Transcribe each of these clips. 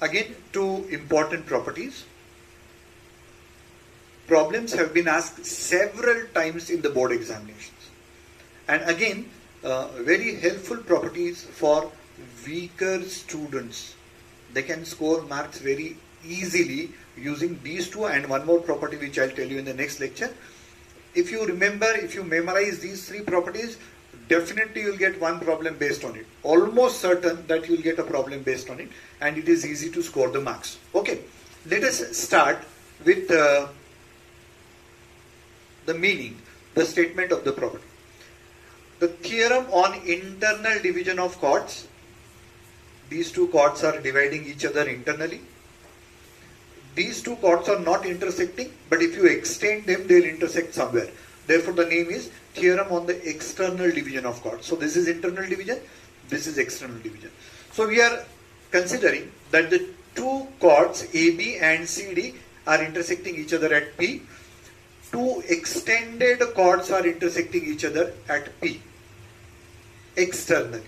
Again, two important properties. Problems have been asked several times in the board examinations. And again, very helpful properties for weaker students. They can score marks very easily using these two and one more property which I'll tell you in the next lecture. If you remember, if you memorize these three properties, definitely you'll get one problem based on it. Almost certain that you'll get a problem based on it, and it is easy to score the marks. Okay, let us start with the meaning, the statement of the property. The theorem on internal division of chords. These two chords are dividing each other internally. These two chords are not intersecting, but if you extend them, they'll intersect somewhere. Therefore, the name is theorem on the external division of chords. So this is internal division, this is external division. So we are considering that the two chords AB and CD are intersecting each other at P. Two extended chords are intersecting each other at P externally.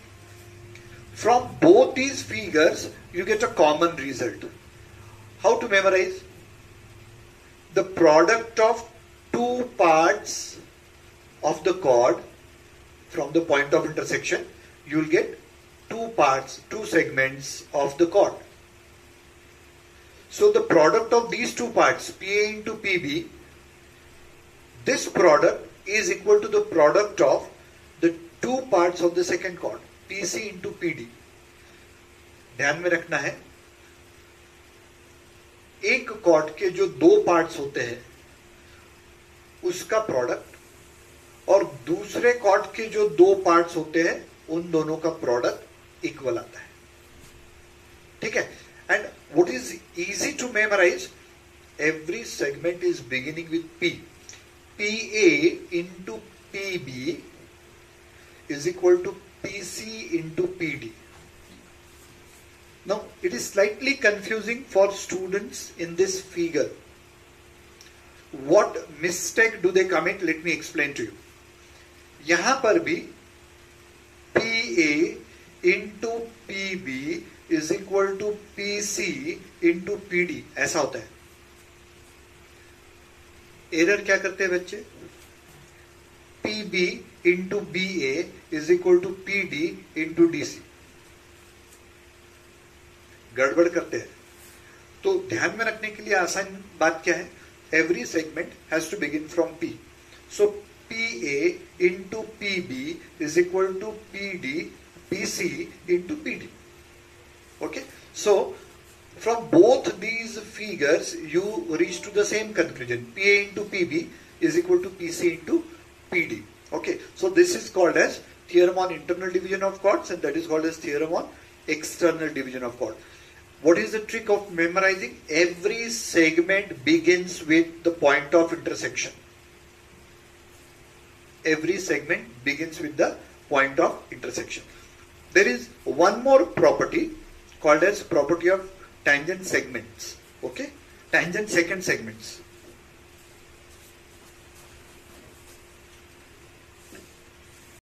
From both these figures, you get a common result. How to memorize? The product of two parts of the chord from the point of intersection, you will get two parts, two segments of the chord. So the product of these two parts, PA into PB, this product is equal to the product of the two parts of the second chord, PC into PD. ध्यान में रखना है, एक cord के जो दो parts होते हैं उसका प्रोडक्ट और दूसरे कॉर्ड के जो दो पार्ट्स होते हैं उन दोनों का प्रोडक्ट इक्वल आता है. ठीक है. And what is easy to memorize, every segment is beginning with P. PA into PB is equal to PC into PD. Now, it is slightly confusing for students in this figure. What mistake do they commit? Let me explain to you. यहां पर भी PA into PB is equal to PC into PD ऐसा होता है. Error क्या करते हैं बच्चे? PB into BA is equal to PD into DC. गड़बड़ करते हैं. तो ध्यान में रखने के लिए आसान बात क्या है? Every segment has to begin from P. So PA into PB is equal to PD PC into PD. Okay, so from both these figures you reach to the same conclusion. PA into PB is equal to PC into PD. Okay, so this is called as theorem on internal division of chords, and that is called as theorem on external division of chord. What is the trick of memorizing? Every segment begins with the point of intersection. Every segment begins with the point of intersection. There is one more property called as property of tangent segments. Okay, tangent second segments.